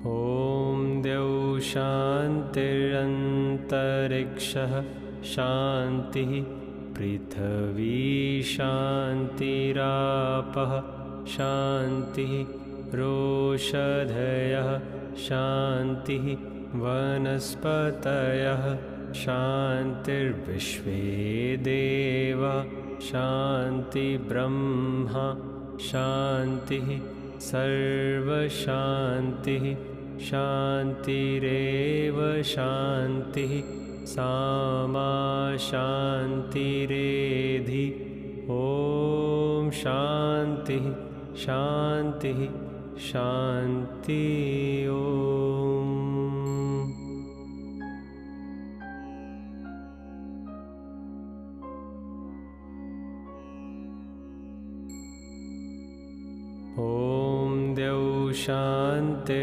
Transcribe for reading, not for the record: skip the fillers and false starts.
ॐ द्यौ शान्तिरन्तरिक्षः शान्तिः पृथिवी शान्तिरापः शान्तिः रोषधयः शान्तिः वनस्पतयः शान्तिर्विश्वे देवा शान्तिर्ब्रह्मा शान्तिः सर्वशान्तिः शान्तिरेव शान्तिः सामा शान्तिरेधि ॐ शान्तिः शान्तिः शान्ति ॐ द्यौ शान्ति